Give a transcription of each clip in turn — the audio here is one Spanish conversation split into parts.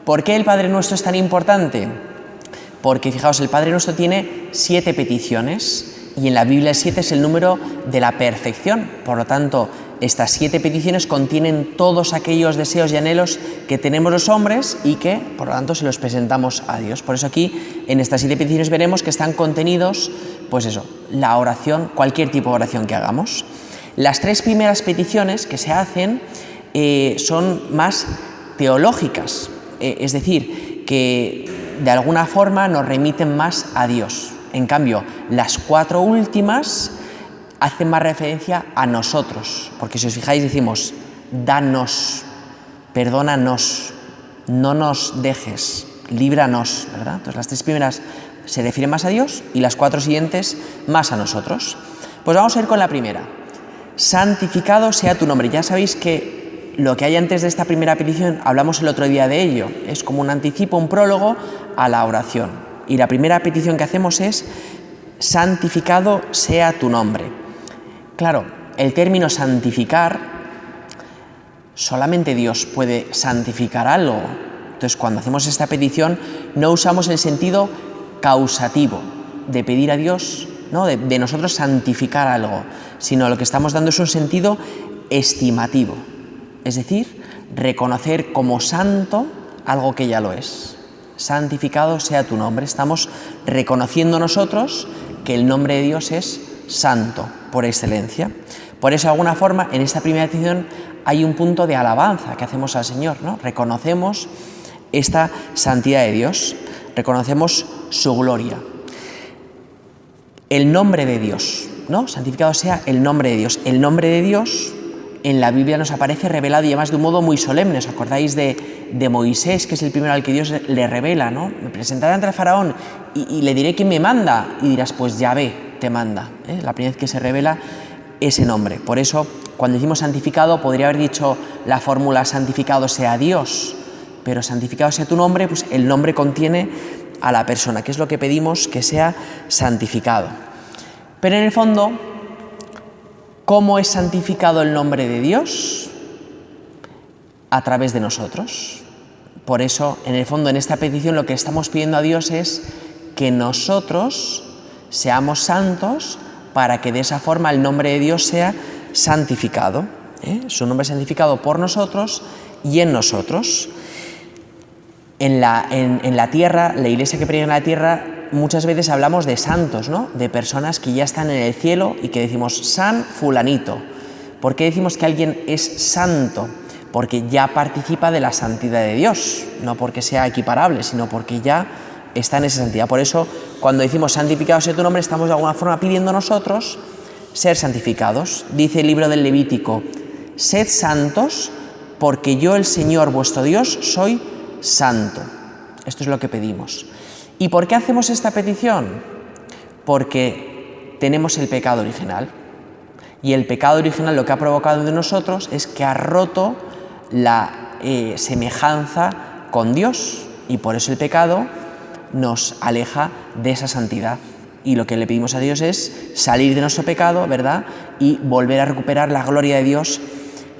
¿Por qué el Padre Nuestro es tan importante? Porque, fijaos, el Padre Nuestro tiene 7 peticiones y en la Biblia 7 es el número de la perfección. Por lo tanto, estas 7 peticiones contienen todos aquellos deseos y anhelos que tenemos los hombres y que, por lo tanto, se los presentamos a Dios. Por eso aquí, en estas 7 peticiones veremos que están contenidos, pues eso, la oración, cualquier tipo de oración que hagamos. Las 3 primeras peticiones que se hacen son más teológicas, es decir, que de alguna forma nos remiten más a Dios. En cambio, las 4 últimas hacen más referencia a nosotros, porque si os fijáis decimos, danos, perdónanos, no nos dejes, líbranos, ¿verdad? Entonces las 3 primeras se refieren más a Dios y las 4 siguientes más a nosotros. Pues vamos a ir con la primera. Santificado sea tu nombre. Ya sabéis que lo que hay antes de esta primera petición, hablamos el otro día de ello, es como un anticipo, un prólogo a la oración. Y la primera petición que hacemos es, santificado sea tu nombre. Claro, el término santificar, solamente Dios puede santificar algo. Entonces, cuando hacemos esta petición, no usamos el sentido causativo de pedir a Dios, ¿no? de nosotros santificar algo, sino lo que estamos dando es un sentido estimativo. Es decir, reconocer como santo algo que ya lo es. Santificado sea tu nombre. Estamos reconociendo nosotros que el nombre de Dios es santo por excelencia. Por eso, de alguna forma, en esta primera petición hay un punto de alabanza que hacemos al Señor, ¿no? Reconocemos esta santidad de Dios, reconocemos su gloria. El nombre de Dios, ¿no? Santificado sea el nombre de Dios. El nombre de Dios en la Biblia nos aparece revelado y además de un modo muy solemne. ¿Os acordáis de Moisés, que es el primero al que Dios le revela, ¿no? Me presentaré ante el faraón y le diré quién me manda. Y dirás, pues Yahvé te manda, ¿eh? La primera vez que se revela ese nombre. Por eso, cuando decimos santificado, podría haber dicho la fórmula santificado sea Dios, pero santificado sea tu nombre, pues el nombre contiene a la persona, que es lo que pedimos que sea santificado. Pero en el fondo, ¿cómo es santificado el nombre de Dios? A través de nosotros. Por eso, en el fondo, en esta petición lo que estamos pidiendo a Dios es que nosotros seamos santos para que de esa forma el nombre de Dios sea santificado. Su nombre es santificado por nosotros y en nosotros. En la tierra, la iglesia que predica en la tierra, muchas veces hablamos de santos, ¿no? De personas que ya están en el cielo y que decimos San Fulanito. ¿Por qué decimos que alguien es santo? Porque ya participa de la santidad de Dios, no porque sea equiparable, sino porque ya está en esa santidad. Por eso, cuando decimos santificado sea tu nombre, estamos de alguna forma pidiendo nosotros ser santificados. Dice el libro del Levítico, sed santos porque yo, el Señor vuestro Dios, soy santo. Esto es lo que pedimos. ¿Y por qué hacemos esta petición? Porque tenemos el pecado original. Y el pecado original lo que ha provocado en nosotros es que ha roto la semejanza con Dios. Y por eso el pecado nos aleja de esa santidad. Y lo que le pedimos a Dios es salir de nuestro pecado, ¿verdad? Y volver a recuperar la gloria de Dios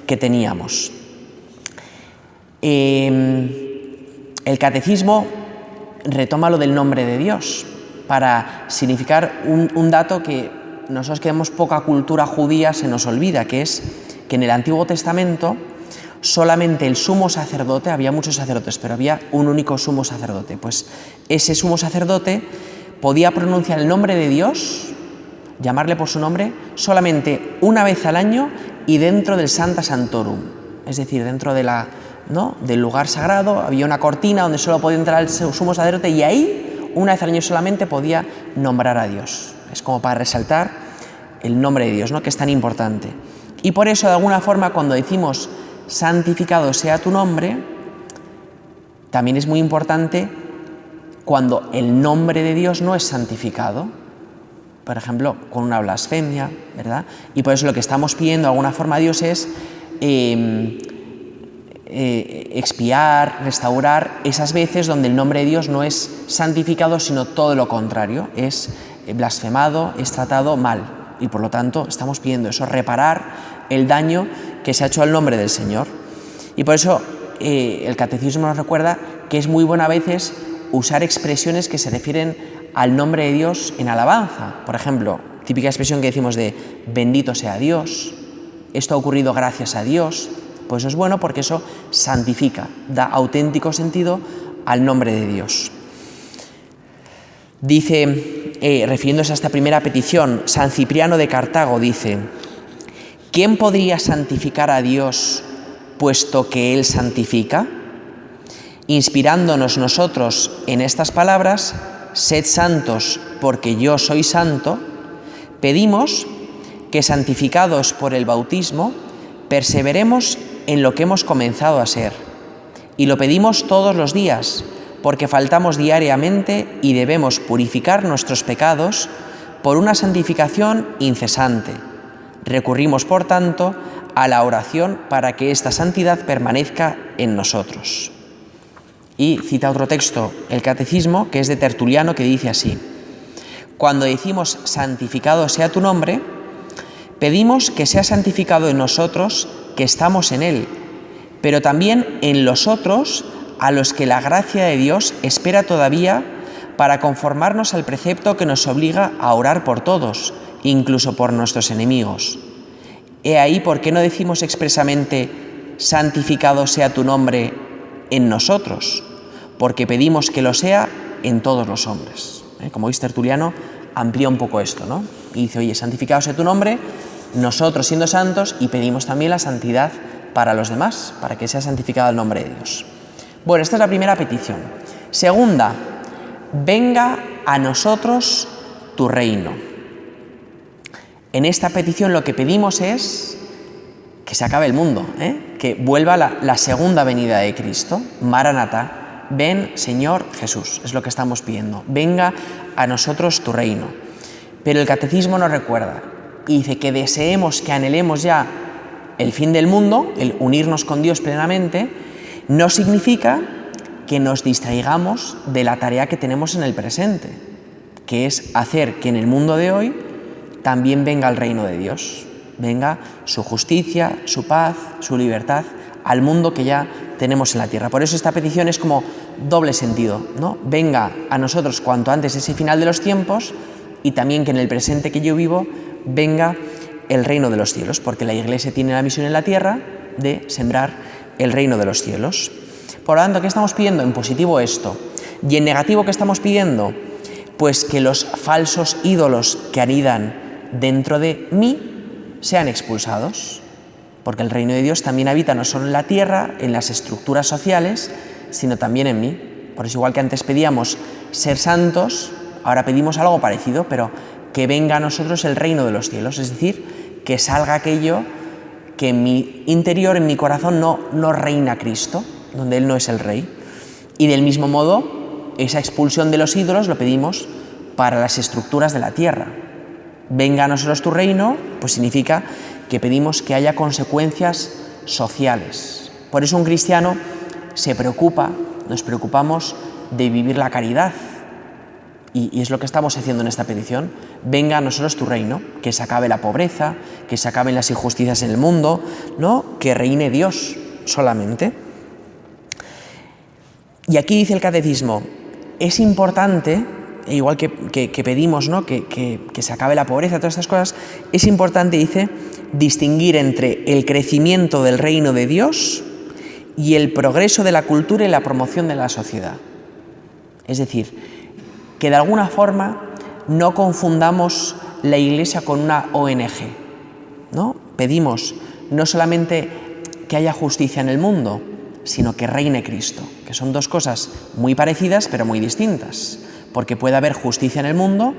que teníamos. El catecismo retoma lo del nombre de Dios para significar un dato que nosotros que tenemos poca cultura judía se nos olvida, que es que en el Antiguo Testamento solamente el sumo sacerdote, había muchos sacerdotes, pero había un único sumo sacerdote. Pues ese sumo sacerdote podía pronunciar el nombre de Dios, llamarle por su nombre, solamente una vez al año y dentro del Sancta Sanctorum, es decir, dentro de del lugar sagrado. Había una cortina donde solo podía entrar el sumo sacerdote y ahí, una vez al año solamente, podía nombrar a Dios. Es como para resaltar el nombre de Dios, ¿no? Que es tan importante. Y por eso, de alguna forma, cuando decimos santificado sea tu nombre, también es muy importante cuando el nombre de Dios no es santificado, por ejemplo, con una blasfemia, ¿verdad? Y por eso lo que estamos pidiendo de alguna forma a Dios es expiar, restaurar esas veces donde el nombre de Dios no es santificado, sino todo lo contrario, es blasfemado, es tratado mal. Y por lo tanto estamos pidiendo eso, reparar el daño que se ha hecho al nombre del Señor. Y por eso el catecismo nos recuerda que es muy bueno a veces usar expresiones que se refieren al nombre de Dios en alabanza. Por ejemplo, típica expresión que decimos de bendito sea Dios, esto ha ocurrido gracias a Dios. Pues eso es bueno porque eso santifica, da auténtico sentido al nombre de Dios. Dice, refiriéndose a esta primera petición, San Cipriano de Cartago dice: ¿quién podría santificar a Dios puesto que Él santifica? Inspirándonos nosotros en estas palabras, sed santos porque yo soy santo, pedimos que, santificados por el bautismo, perseveremos en lo que hemos comenzado a ser. Y lo pedimos todos los días, porque faltamos diariamente y debemos purificar nuestros pecados por una santificación incesante. Recurrimos, por tanto, a la oración para que esta santidad permanezca en nosotros. Y cita otro texto, el Catecismo, que es de Tertuliano, que dice así: cuando decimos santificado sea tu nombre, pedimos que sea santificado en nosotros que estamos en Él, pero también en los otros a los que la gracia de Dios espera todavía para conformarnos al precepto que nos obliga a orar por todos, incluso por nuestros enemigos. He ahí por qué no decimos expresamente santificado sea tu nombre en nosotros, porque pedimos que lo sea en todos los hombres. Como veis, Tertuliano amplía un poco esto, ¿no? Y dice, oye, santificado sea tu nombre, nosotros siendo santos, y pedimos también la santidad para los demás, para que sea santificado el nombre de Dios. Bueno, esta es la primera petición. Segunda, venga a nosotros tu reino. En esta petición lo que pedimos es que se acabe el mundo, que vuelva la segunda venida de Cristo, Maranatá, ven Señor Jesús, es lo que estamos pidiendo, venga a nosotros tu reino. Pero el Catecismo nos recuerda y dice que deseemos, que anhelemos ya el fin del mundo, el unirnos con Dios plenamente, no significa que nos distraigamos de la tarea que tenemos en el presente, que es hacer que en el mundo de hoy también venga el reino de Dios, venga su justicia, su paz, su libertad al mundo que ya tenemos en la tierra. Por eso esta petición es como doble sentido, ¿no? Venga a nosotros cuanto antes ese final de los tiempos y también que en el presente que yo vivo venga el reino de los cielos, porque la Iglesia tiene la misión en la tierra de sembrar el reino de los cielos. Por lo tanto, ¿qué estamos pidiendo? En positivo esto. Y en negativo, ¿qué estamos pidiendo? Pues que los falsos ídolos que anidan dentro de mí sean expulsados, porque el reino de Dios también habita no solo en la tierra, en las estructuras sociales, sino también en mí. Por eso, igual que antes pedíamos ser santos, ahora pedimos algo parecido, pero que venga a nosotros el reino de los cielos, es decir, que salga aquello que en mi interior, en mi corazón, no reina Cristo, donde Él no es el Rey. Y del mismo modo, esa expulsión de los ídolos lo pedimos para las estructuras de la tierra. Venga a nosotros tu reino, pues significa que pedimos que haya consecuencias sociales. Por eso un cristiano nos preocupamos de vivir la caridad. Y es lo que estamos haciendo en esta petición. Venga a nosotros tu reino, que se acabe la pobreza, que se acaben las injusticias en el mundo, ¿no? Que reine Dios solamente. Y aquí dice el Catecismo, es importante, igual que pedimos, ¿no? que se acabe la pobreza, todas estas cosas, es importante, dice, distinguir entre el crecimiento del reino de Dios y el progreso de la cultura y la promoción de la sociedad. Es decir, que de alguna forma no confundamos la Iglesia con una ONG, ¿no? Pedimos no solamente que haya justicia en el mundo, sino que reine Cristo, que son dos cosas muy parecidas pero muy distintas, porque puede haber justicia en el mundo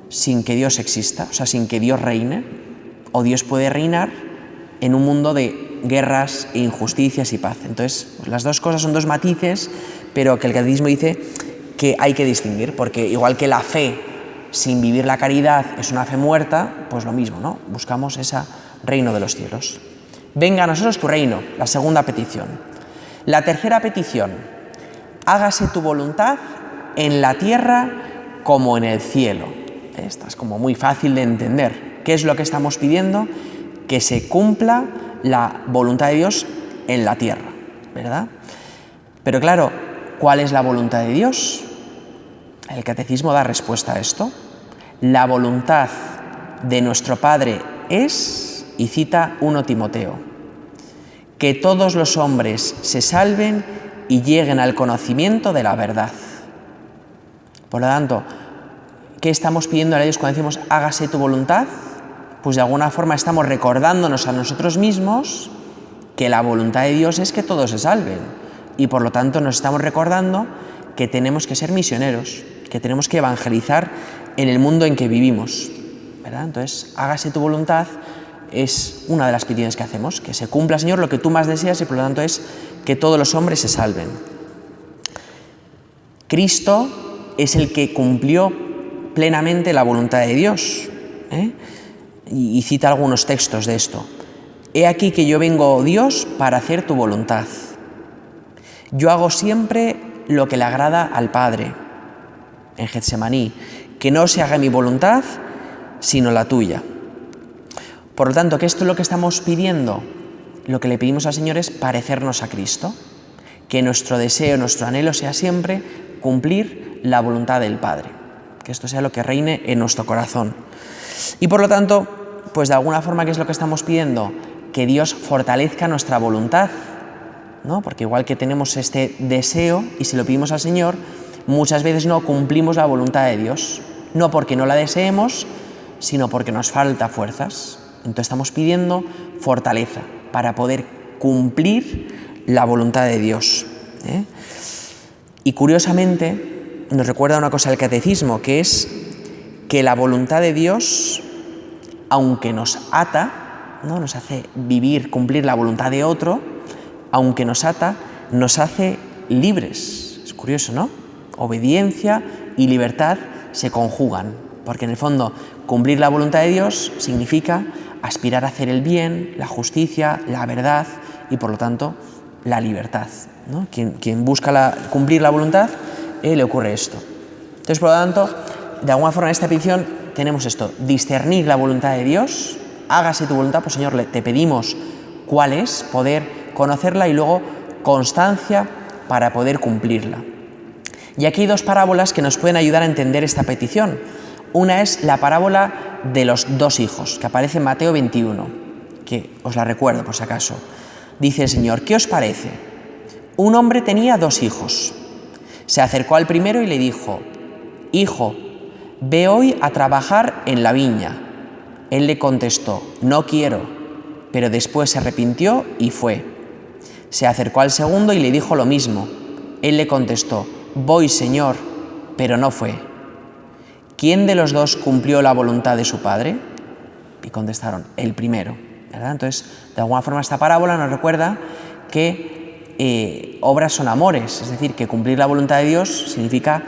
sin que Dios exista, o sea, sin que Dios reine, o Dios puede reinar en un mundo de guerras e injusticias y paz. Entonces, las dos cosas son dos matices, pero que el Catecismo dice que hay que distinguir, porque igual que la fe sin vivir la caridad es una fe muerta, pues lo mismo, ¿no? Buscamos ese reino de los cielos. Venga a nosotros tu reino, la segunda petición. La tercera petición, hágase tu voluntad en la tierra como en el cielo. Esta es como muy fácil de entender. ¿Qué es lo que estamos pidiendo? Que se cumpla la voluntad de Dios en la tierra. ¿verdad? Pero claro, ¿cuál es la voluntad de Dios? El catecismo da respuesta a esto. La voluntad de nuestro Padre es, y cita 1 Timoteo, que todos los hombres se salven y lleguen al conocimiento de la verdad. Por lo tanto, ¿qué estamos pidiendo a Dios cuando decimos hágase tu voluntad? Pues de alguna forma estamos recordándonos a nosotros mismos que la voluntad de Dios es que todos se salven, y por lo tanto nos estamos recordando que tenemos que ser misioneros, que tenemos que evangelizar en el mundo en que vivimos, ¿verdad? Entonces, hágase tu voluntad es una de las peticiones que hacemos, que se cumpla, Señor, lo que tú más deseas, y por lo tanto es que todos los hombres se salven. Cristo es el que cumplió plenamente la voluntad de Dios, y cita algunos textos de esto. He aquí que yo vengo, Dios, para hacer tu voluntad. Yo hago siempre lo que le agrada al Padre. En Getsemaní, que no se haga mi voluntad, sino la tuya. Por lo tanto, que esto es lo que estamos pidiendo. Lo que le pedimos al Señor es parecernos a Cristo. Que nuestro deseo, nuestro anhelo sea siempre cumplir la voluntad del Padre. Que esto sea lo que reine en nuestro corazón. Y por lo tanto, pues de alguna forma, ¿qué es lo que estamos pidiendo? Que Dios fortalezca nuestra voluntad, ¿no? Porque igual que tenemos este deseo y si lo pedimos al Señor, muchas veces no cumplimos la voluntad de Dios, no porque no la deseemos, sino porque nos falta fuerzas. Entonces estamos pidiendo fortaleza para poder cumplir la voluntad de Dios, Y curiosamente nos recuerda una cosa el catecismo, que es que la voluntad de Dios, aunque nos ata, ¿no? Nos hace vivir, cumplir la voluntad de otro, aunque nos ata, nos hace libres. Es curioso, ¿no? Obediencia y libertad se conjugan, porque en el fondo cumplir la voluntad de Dios significa aspirar a hacer el bien, la justicia, la verdad y por lo tanto la libertad, ¿no? Quien busca cumplir la voluntad, le ocurre esto. Entonces, por lo tanto, de alguna forma en esta petición tenemos esto, discernir la voluntad de Dios, hágase tu voluntad, pues Señor, te pedimos cuál es, poder conocerla y luego constancia para poder cumplirla. Y aquí hay dos parábolas que nos pueden ayudar a entender esta petición. Una es la parábola de los 2 hijos, que aparece en Mateo 21, que os la recuerdo por si acaso. Dice el Señor, ¿qué os parece? Un hombre tenía 2 hijos. Se acercó al primero y le dijo, Hijo, ve hoy a trabajar en la viña. Él le contestó, no quiero, pero después se arrepintió y fue. Se acercó al segundo y le dijo lo mismo. Él le contestó, voy, Señor, pero no fue. ¿Quién de los 2 cumplió la voluntad de su padre? Y contestaron, el primero, ¿verdad? Entonces, de alguna forma esta parábola nos recuerda que obras son amores, es decir, que cumplir la voluntad de Dios significa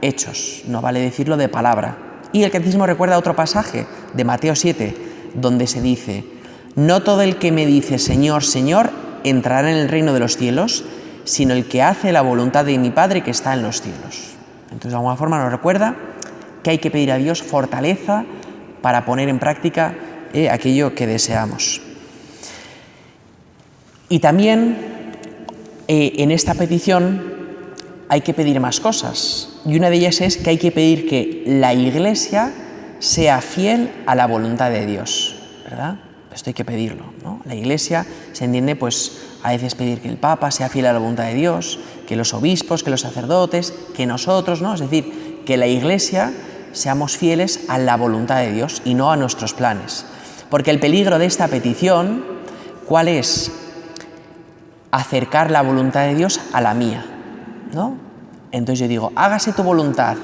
hechos, no vale decirlo de palabra. Y el catecismo recuerda otro pasaje de Mateo 7, donde se dice, no todo el que me dice Señor, Señor, entrará en el reino de los cielos, sino el que hace la voluntad de mi Padre que está en los cielos. Entonces, de alguna forma nos recuerda que hay que pedir a Dios fortaleza para poner en práctica aquello que deseamos. Y también en esta petición hay que pedir más cosas. Y una de ellas es que hay que pedir que la Iglesia sea fiel a la voluntad de Dios, ¿verdad? Esto hay que pedirlo, ¿no? La Iglesia se entiende, pues, a veces pedir que el Papa sea fiel a la voluntad de Dios, que los obispos, que los sacerdotes, que nosotros, ¿no? Es decir, que la Iglesia seamos fieles a la voluntad de Dios y no a nuestros planes. Porque el peligro de esta petición, ¿cuál es? Acercar la voluntad de Dios a la mía, ¿no? Entonces yo digo, hágase tu voluntad,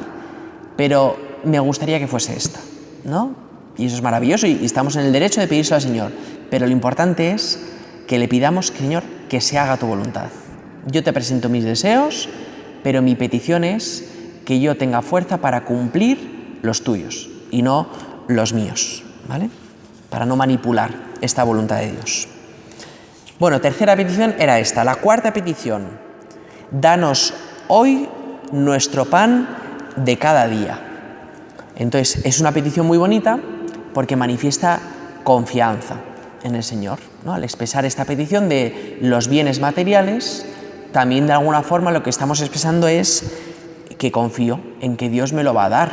pero me gustaría que fuese esta, ¿no? Y eso es maravilloso y estamos en el derecho de pedírselo al Señor, pero lo importante es que le pidamos, Señor, que se haga tu voluntad. Yo te presento mis deseos, pero mi petición es que yo tenga fuerza para cumplir los tuyos y no los míos, ¿vale? Para no manipular esta voluntad de Dios. Bueno, tercera petición era esta. La cuarta petición, danos hoy nuestro pan de cada día. Entonces, es una petición muy bonita porque manifiesta confianza. en el Señor, ¿no? Al expresar esta petición de los bienes materiales, también de alguna forma lo que estamos expresando es que confío en que Dios me lo va a dar.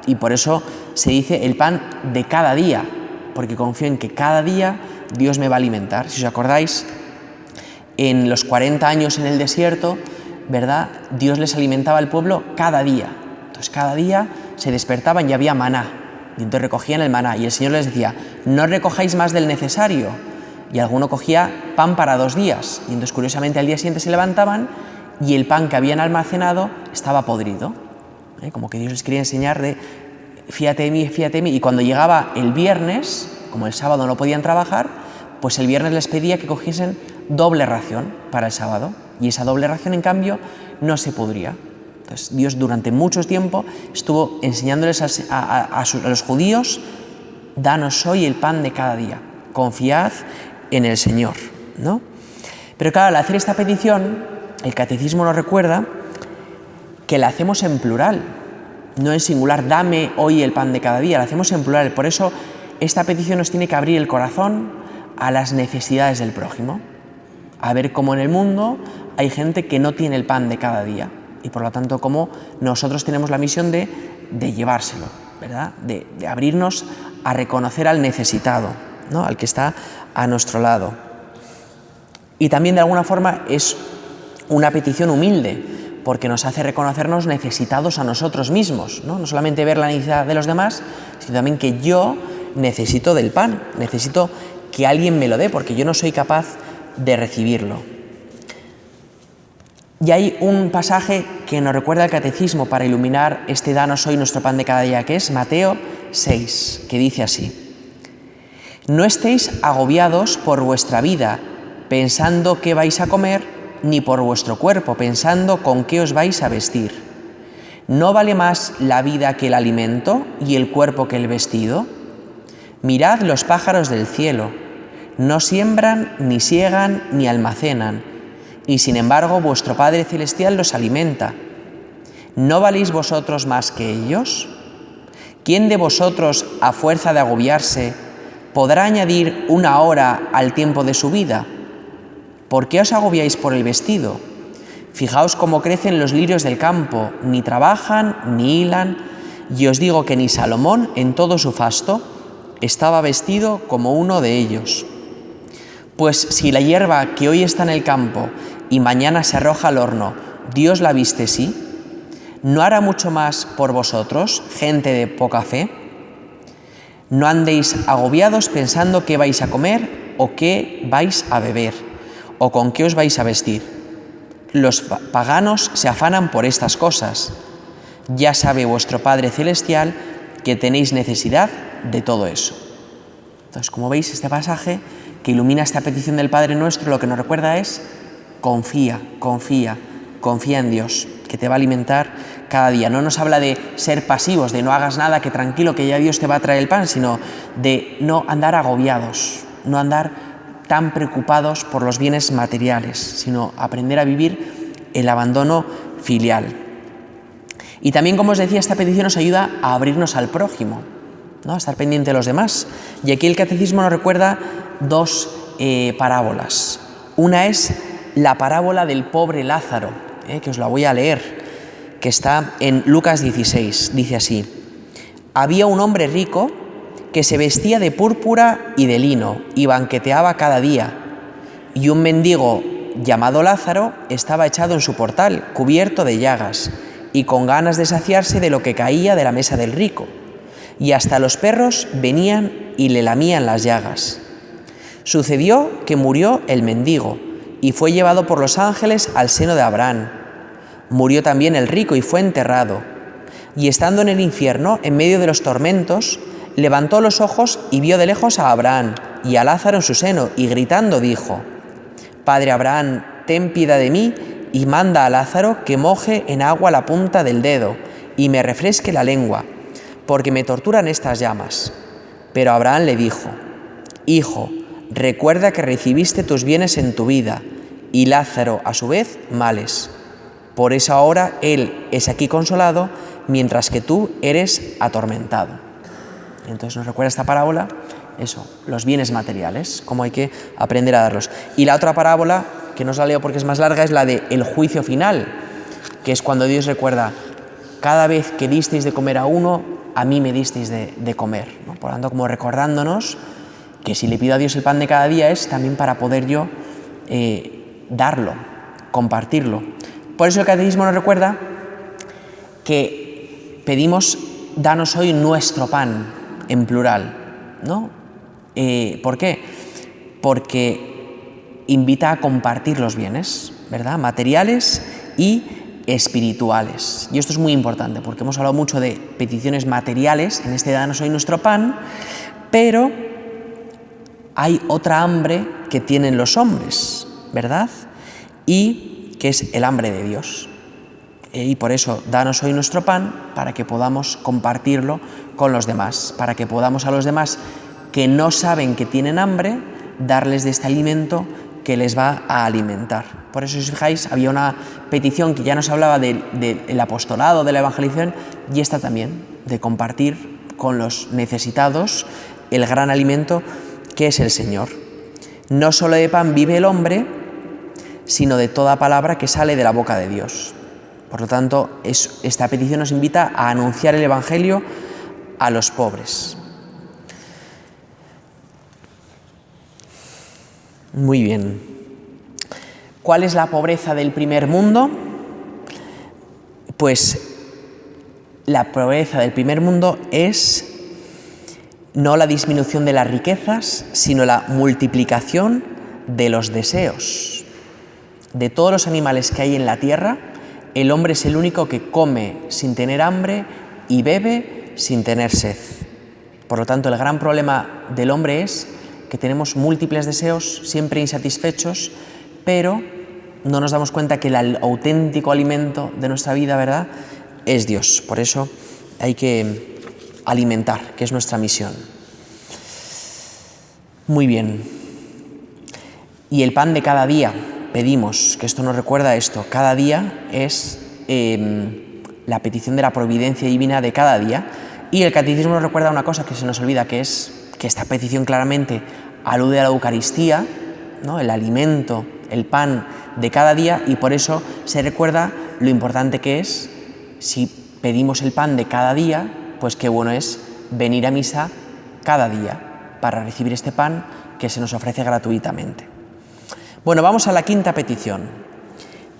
Y por eso se dice el pan de cada día, porque confío en que cada día Dios me va a alimentar. Si os acordáis, en los 40 años en el desierto, ¿verdad?, Dios les alimentaba al pueblo cada día. Entonces cada día se despertaban y había maná, y entonces recogían el maná, y el Señor les decía, no recojáis más del necesario. Y alguno cogía pan para 2 días, y entonces curiosamente al día siguiente se levantaban y el pan que habían almacenado estaba podrido. Como que Dios les quería enseñar de fíjate de mí, y cuando llegaba el viernes, como el sábado no podían trabajar, pues el viernes les pedía que cogiesen doble ración para el sábado, y esa doble ración en cambio no se pudría. Entonces Dios durante mucho tiempo estuvo enseñándoles a los judíos, danos hoy el pan de cada día, confiad en el Señor, ¿no? Pero claro, al hacer esta petición, el catecismo nos recuerda que la hacemos en plural, no en singular, dame hoy el pan de cada día, la hacemos en plural. Por eso esta petición nos tiene que abrir el corazón a las necesidades del prójimo, a ver cómo en el mundo hay gente que no tiene el pan de cada día, y por lo tanto cómo nosotros tenemos la misión de llevárselo, ¿verdad?, de abrirnos a reconocer al necesitado, ¿no?, al que está a nuestro lado. Y también de alguna forma es una petición humilde, porque nos hace reconocernos necesitados a nosotros mismos, ¿no? No solamente ver la necesidad de los demás, sino también que yo necesito del pan, necesito que alguien me lo dé, porque yo no soy capaz de recibirlo. Y hay un pasaje que nos recuerda el catecismo para iluminar este danos hoy nuestro pan de cada día, que es Mateo 6, que dice así: no estéis agobiados por vuestra vida, pensando qué vais a comer, ni por vuestro cuerpo, pensando con qué os vais a vestir. ¿No vale más la vida que el alimento y el cuerpo que el vestido? Mirad los pájaros del cielo, no siembran, ni siegan, ni almacenan, y sin embargo vuestro Padre Celestial los alimenta. ¿No valéis vosotros más que ellos? ¿Quién de vosotros, a fuerza de agobiarse, podrá añadir 1 hora al tiempo de su vida? ¿Por qué os agobiáis por el vestido? Fijaos cómo crecen los lirios del campo, ni trabajan, ni hilan, y os digo que ni Salomón, en todo su fasto, estaba vestido como uno de ellos. Pues si la hierba que hoy está en el campo y mañana se arroja al horno, Dios la viste sí, ¿no hará mucho más por vosotros, gente de poca fe? No andéis agobiados pensando qué vais a comer o qué vais a beber, o con qué os vais a vestir. Los paganos se afanan por estas cosas. Ya sabe vuestro Padre Celestial que tenéis necesidad de todo eso. Entonces, como veis, este pasaje que ilumina esta petición del Padre Nuestro, lo que nos recuerda es confía en Dios, que te va a alimentar cada día. No nos habla de ser pasivos, de no hagas nada, que tranquilo, que ya Dios te va a traer el pan, sino de no andar agobiados, no andar tan preocupados por los bienes materiales, sino aprender a vivir el abandono filial. Y también, como os decía, esta petición nos ayuda a abrirnos al prójimo, ¿no?, a estar pendiente de los demás. Y aquí el catecismo nos recuerda 2 parábolas. Una es la parábola del pobre Lázaro, que os la voy a leer, que está en Lucas 16. Dice así: había un hombre rico que se vestía de púrpura y de lino y banqueteaba cada día, y un mendigo llamado Lázaro estaba echado en su portal, cubierto de llagas, y con ganas de saciarse de lo que caía de la mesa del rico, y hasta los perros venían y le lamían las llagas. Sucedió que murió el mendigo, y fue llevado por los ángeles al seno de Abraham. Murió también el rico y fue enterrado, y estando en el infierno, en medio de los tormentos, levantó los ojos y vio de lejos a Abraham y a Lázaro en su seno, y gritando dijo: Padre Abraham, ten piedad de mí, y manda a Lázaro que moje en agua la punta del dedo y me refresque la lengua, porque me torturan estas llamas. Pero Abraham le dijo: Hijo, recuerda que recibiste tus bienes en tu vida, y Lázaro, a su vez, males. Por eso ahora él es aquí consolado, mientras que tú eres atormentado. Entonces nos recuerda esta parábola eso, los bienes materiales, cómo hay que aprender a darlos. Y la otra parábola, que no os la leo porque es más larga, es la del juicio final, que es cuando Dios recuerda: cada vez que disteis de comer a uno, a mí me disteis de comer, ¿no? Por lo tanto, como recordándonos que si le pido a Dios el pan de cada día es también para poder yo darlo, compartirlo. Por eso el Catecismo nos recuerda que pedimos: danos hoy nuestro pan, en plural, ¿no? ¿Por qué? Porque invita a compartir los bienes, ¿verdad? Materiales y espirituales. Y esto es muy importante, porque hemos hablado mucho de peticiones materiales, en este danos hoy nuestro pan, pero hay otra hambre que tienen los hombres, ¿verdad? Y que es el hambre de Dios. Y por eso, danos hoy nuestro pan, para que podamos compartirlo con los demás, para que podamos a los demás que no saben que tienen hambre, darles de este alimento que les va a alimentar. Por eso, si os fijáis, había una petición que ya nos hablaba del apostolado, de la evangelización, y esta también, de compartir con los necesitados el gran alimento que es el Señor. No solo de pan vive el hombre, sino de toda palabra que sale de la boca de Dios. Por lo tanto, esta petición nos invita a anunciar el Evangelio a los pobres. Muy bien. ¿Cuál es la pobreza del primer mundo? Pues la pobreza del primer mundo es no la disminución de las riquezas, sino la multiplicación de los deseos. De todos los animales que hay en la tierra, el hombre es el único que come sin tener hambre y bebe sin tener sed. Por lo tanto, el gran problema del hombre es que tenemos múltiples deseos, siempre insatisfechos, pero no nos damos cuenta que el auténtico alimento de nuestra vida, ¿verdad?, es Dios. Por eso hay que alimentar, que es nuestra misión. Muy bien. Y el pan de cada día, pedimos, que esto nos recuerda esto: cada día es la petición de la providencia divina de cada día. Y el Catecismo nos recuerda una cosa que se nos olvida, que es que esta petición claramente alude a la Eucaristía, ¿no?, el alimento, el pan de cada día, y por eso se recuerda lo importante que es, si pedimos el pan de cada día, pues qué bueno es venir a misa cada día para recibir este pan que se nos ofrece gratuitamente. Bueno, vamos a la quinta petición.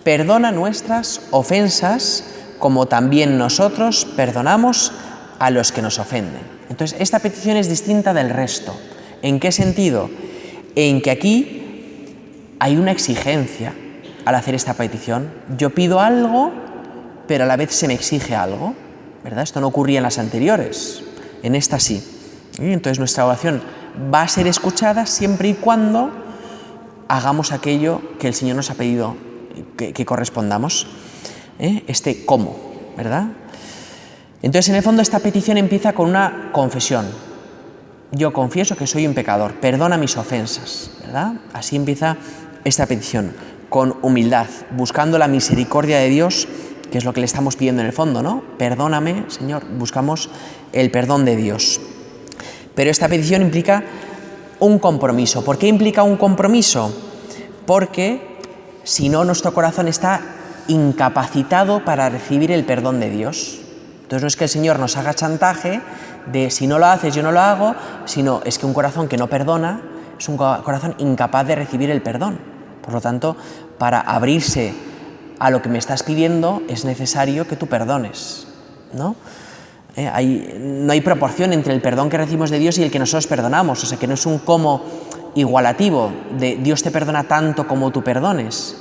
Perdona nuestras ofensas, como también nosotros perdonamos a los que nos ofenden. Entonces, esta petición es distinta del resto. ¿En qué sentido? En que aquí hay una exigencia al hacer esta petición. Yo pido algo, pero a la vez se me exige algo, ¿verdad? Esto no ocurría en las anteriores, en esta sí. Entonces, nuestra oración va a ser escuchada siempre y cuando hagamos aquello que el Señor nos ha pedido que correspondamos. Este cómo, ¿verdad? Entonces, en el fondo, esta petición empieza con una confesión. Yo confieso que soy un pecador, perdona mis ofensas, ¿verdad? Así empieza esta petición, con humildad, buscando la misericordia de Dios, que es lo que le estamos pidiendo en el fondo, ¿no? Perdóname, Señor, buscamos el perdón de Dios. Pero esta petición implica un compromiso. ¿Por qué implica un compromiso? Porque si no, nuestro corazón está incapacitado para recibir el perdón de Dios. Entonces no es que el Señor nos haga chantaje de si no lo haces yo no lo hago, sino es que un corazón que no perdona es un corazón incapaz de recibir el perdón. Por lo tanto, para abrirse a lo que me estás pidiendo es necesario que tú perdones, ¿no? No hay proporción entre el perdón que recibimos de Dios y el que nosotros perdonamos. O sea, que no es un como igualativo de Dios te perdona tanto como tú perdones,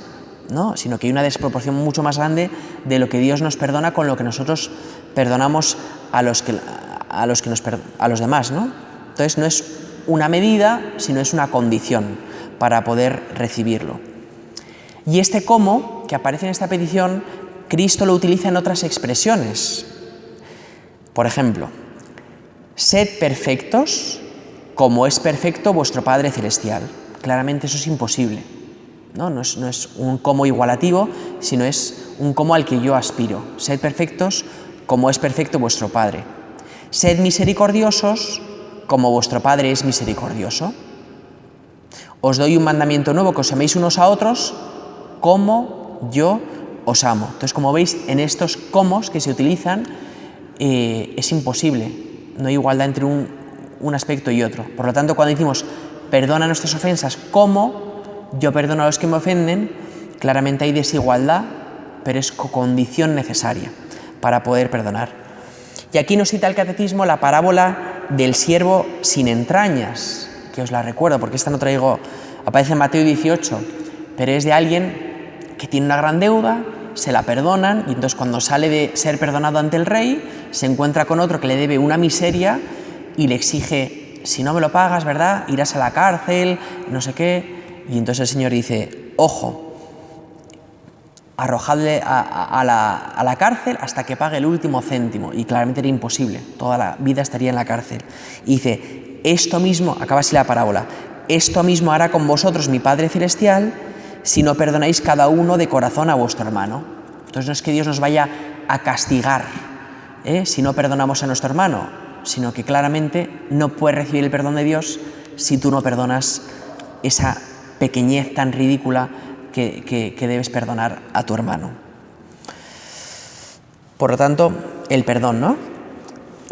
¿no? Sino que hay una desproporción mucho más grande de lo que Dios nos perdona con lo que nosotros perdonamos a los demás, ¿no? Entonces no es una medida, sino es una condición para poder recibirlo. Y este cómo, que aparece en esta petición, Cristo lo utiliza en otras expresiones. Por ejemplo, sed perfectos como es perfecto vuestro Padre Celestial. Claramente eso es imposible, ¿no? No es un cómo igualativo, sino es un cómo al que yo aspiro. Sed perfectos como es perfecto vuestro Padre. Sed misericordiosos como vuestro Padre es misericordioso. Os doy un mandamiento nuevo, que os améis unos a otros como yo os amo. Entonces, como veis, en estos comos que se utilizan es imposible, no hay igualdad entre un aspecto y otro. Por lo tanto, cuando decimos perdona nuestras ofensas como yo perdono a los que me ofenden, claramente hay desigualdad, pero es condición necesaria para poder perdonar. Y aquí nos cita el Catecismo la parábola del siervo sin entrañas, que os la recuerdo porque esta no traigo, aparece en Mateo 18, pero es de alguien que tiene una gran deuda, se la perdonan y entonces cuando sale de ser perdonado ante el rey se encuentra con otro que le debe una miseria y le exige, si no me lo pagas, ¿verdad?, irás a la cárcel, no sé qué. Y entonces el Señor dice, ojo, arrojadle a la cárcel hasta que pague el último céntimo. Y claramente era imposible, toda la vida estaría en la cárcel. Y dice, esto mismo, acaba así la parábola, esto mismo hará con vosotros mi Padre Celestial si no perdonáis cada uno de corazón a vuestro hermano. Entonces no es que Dios nos vaya a castigar si no perdonamos a nuestro hermano, sino que claramente no puedes recibir el perdón de Dios si tú no perdonas esa pequeñez tan ridícula que debes perdonar a tu hermano. Por lo tanto, el perdón, ¿no?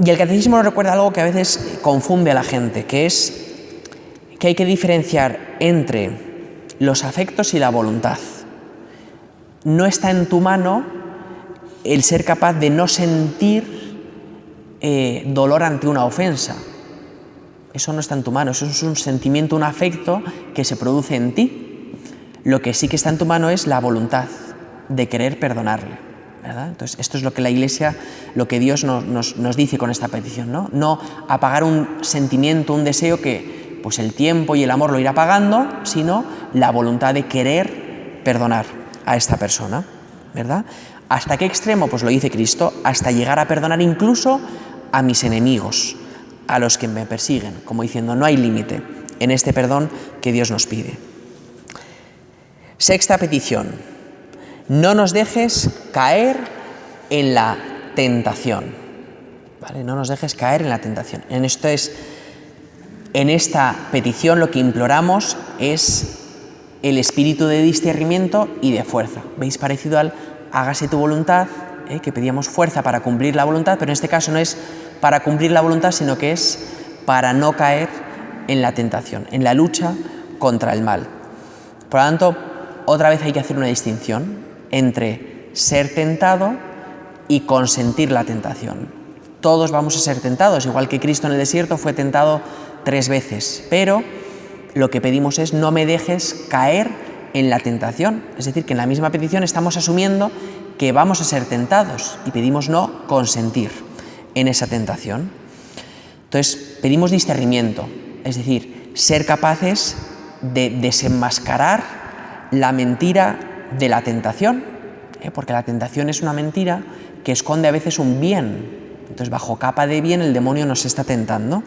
Y el Catecismo nos recuerda algo que a veces confunde a la gente, que es que hay que diferenciar entre los afectos y la voluntad. No está en tu mano el ser capaz de no sentir dolor ante una ofensa. Eso no está en tu mano, eso es un sentimiento, un afecto que se produce en ti. Lo que sí que está en tu mano es la voluntad de querer perdonarle, ¿verdad? Entonces, esto es lo que la Iglesia, lo que Dios nos dice con esta petición, ¿no? No apagar un sentimiento, un deseo que pues el tiempo y el amor lo irá apagando, sino la voluntad de querer perdonar a esta persona, ¿verdad? ¿Hasta qué extremo? Pues lo dice Cristo, hasta llegar a perdonar incluso a mis enemigos, a los que me persiguen, como diciendo, no hay límite en este perdón que Dios nos pide. Sexta petición, no nos dejes caer en la tentación, ¿vale? No nos dejes caer en la tentación. En esta petición lo que imploramos es el espíritu de discernimiento y de fuerza. ¿Veis? Parecido al hágase tu voluntad, que pedíamos fuerza para cumplir la voluntad, pero en este caso no es para cumplir la voluntad, sino que es para no caer en la tentación, en la lucha contra el mal. Por lo tanto, otra vez hay que hacer una distinción entre ser tentado y consentir la tentación. Todos vamos a ser tentados, igual que Cristo en el desierto fue tentado 3 veces, pero lo que pedimos es no me dejes caer en la tentación. Es decir, que en la misma petición estamos asumiendo que vamos a ser tentados y pedimos no consentir en esa tentación. Entonces, pedimos discernimiento, es decir, ser capaces de desenmascarar la mentira de la tentación, porque la tentación es una mentira que esconde a veces un bien. Entonces, bajo capa de bien, el demonio nos está tentando,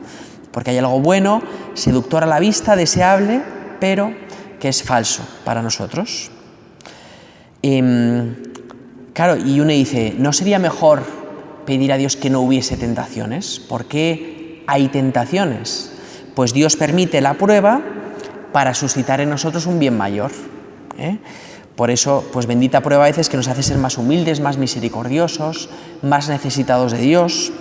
porque hay algo bueno, seductor a la vista, deseable, pero que es falso para nosotros. Claro, y uno dice, ¿no sería mejor pedir a Dios que no hubiese tentaciones? ¿Por qué hay tentaciones? Pues Dios permite la prueba para suscitar en nosotros un bien mayor. Por eso, pues bendita prueba a veces que nos hace ser más humildes, más misericordiosos, más necesitados de Dios.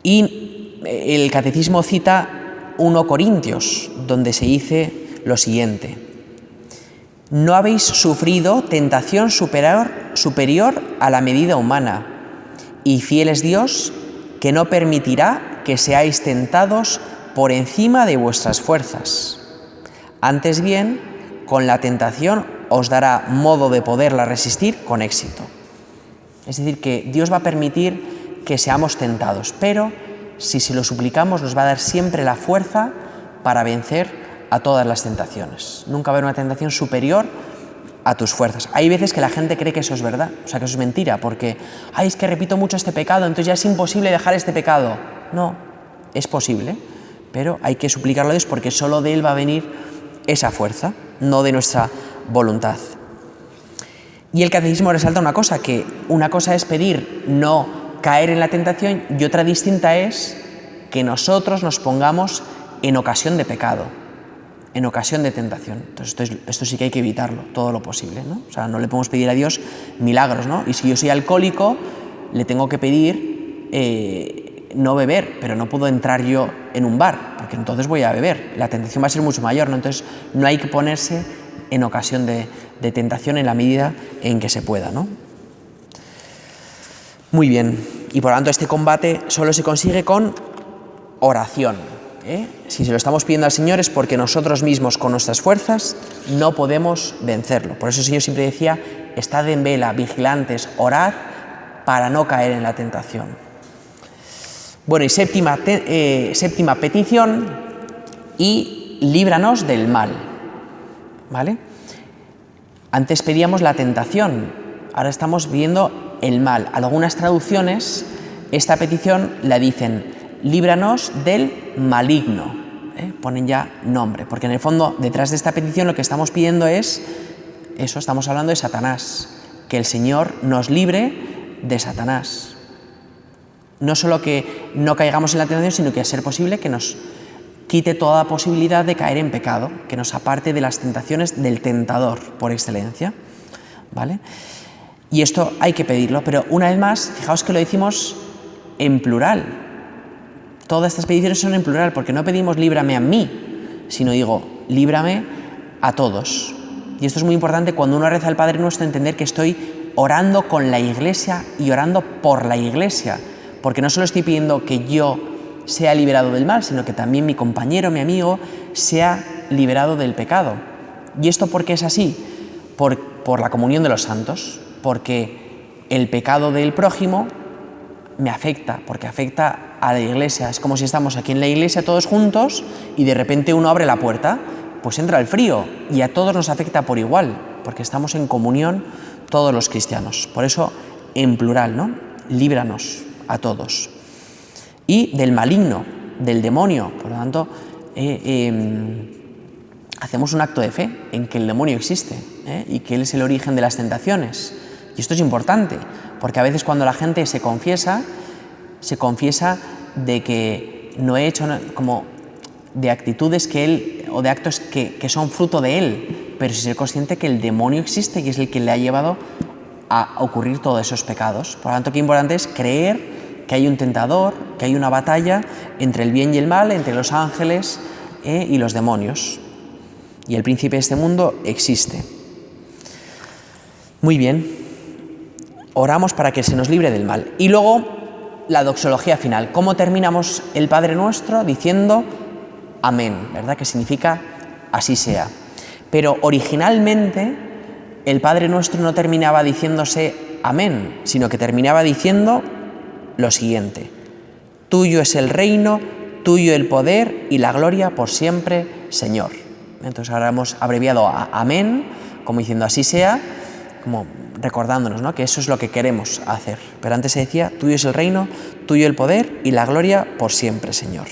Y el Catecismo cita 1 Corintios, donde se dice lo siguiente: no habéis sufrido tentación superior a la medida humana, y fiel es Dios, que no permitirá que seáis tentados por encima de vuestras fuerzas. Antes bien, con la tentación os dará modo de poderla resistir con éxito. Es decir, que Dios va a permitir que seamos tentados, pero si se lo suplicamos nos va a dar siempre la fuerza para vencer a todas las tentaciones. Nunca va a haber una tentación superior a tus fuerzas. Hay veces que la gente cree que eso es verdad, o sea, que eso es mentira, porque es que repito mucho este pecado, entonces ya es imposible dejar este pecado. No, es posible, pero hay que suplicarlo a Dios porque solo de Él va a venir esa fuerza, no de nuestra voluntad. Y el Catecismo resalta una cosa, que una cosa es pedir no caer en la tentación y otra distinta es que nosotros nos pongamos en ocasión de pecado, en ocasión de tentación. Entonces esto sí que hay que evitarlo, todo lo posible, ¿no? O sea, no le podemos pedir a Dios milagros, ¿no? Y si yo soy alcohólico, le tengo que pedir no beber, pero no puedo entrar yo en un bar, porque entonces voy a beber. La tentación va a ser mucho mayor, ¿no? Entonces no hay que ponerse en ocasión de tentación en la medida en que se pueda, ¿no? Muy bien, y por lo tanto este combate solo se consigue con oración. Si se lo estamos pidiendo al Señor es porque nosotros mismos con nuestras fuerzas no podemos vencerlo. Por eso el Señor siempre decía, estad en vela, vigilantes, orad para no caer en la tentación. Bueno, y séptima petición, y líbranos del mal. ¿Vale? Antes pedíamos la tentación, ahora estamos viendo el mal. Algunas traducciones esta petición la dicen, líbranos del maligno. Ponen ya nombre, porque en el fondo detrás de esta petición lo que estamos pidiendo es eso, estamos hablando de Satanás, que el Señor nos libre de Satanás. No solo que no caigamos en la tentación, sino que a ser posible que nos quite toda posibilidad de caer en pecado, que nos aparte de las tentaciones del tentador por excelencia, ¿vale? Y esto hay que pedirlo, pero una vez más, fijaos que lo decimos en plural. Todas estas peticiones son en plural, porque no pedimos líbrame a mí, sino digo, líbrame a todos. Y esto es muy importante cuando uno reza al Padre Nuestro, entender que estoy orando con la Iglesia y orando por la Iglesia, porque no solo estoy pidiendo que yo sea liberado del mal, sino que también mi compañero, mi amigo, sea liberado del pecado. ¿Y esto por qué es así? Por la comunión de los santos, porque el pecado del prójimo me afecta, porque afecta a la Iglesia. Es como si estamos aquí en la Iglesia todos juntos y de repente uno abre la puerta, pues entra el frío y a todos nos afecta por igual, porque estamos en comunión todos los cristianos. Por eso, en plural, ¿no? Líbranos a todos. Y del maligno, del demonio. Por lo tanto, hacemos un acto de fe en que el demonio existe y que él es el origen de las tentaciones. Y esto es importante, porque a veces cuando la gente se confiesa de que no he hecho como de actitudes que él, o de actos que son fruto de él, pero si ser consciente que el demonio existe y es el que le ha llevado a ocurrir todos esos pecados. Por lo tanto, qué importante es creer que hay un tentador, que hay una batalla entre el bien y el mal, entre los ángeles y los demonios. Y el príncipe de este mundo existe. Muy bien, oramos para que se nos libre del mal. Y luego, la doxología final. ¿Cómo terminamos el Padre Nuestro? Diciendo amén, ¿verdad? Que significa así sea. Pero originalmente, el Padre Nuestro no terminaba diciéndose amén, sino que terminaba diciendo lo siguiente: tuyo es el reino, tuyo el poder y la gloria por siempre, Señor. Entonces ahora hemos abreviado a amén, como diciendo así sea, como recordándonos, ¿no?, que eso es lo que queremos hacer. Pero antes se decía, tuyo es el reino, tuyo el poder y la gloria por siempre, Señor.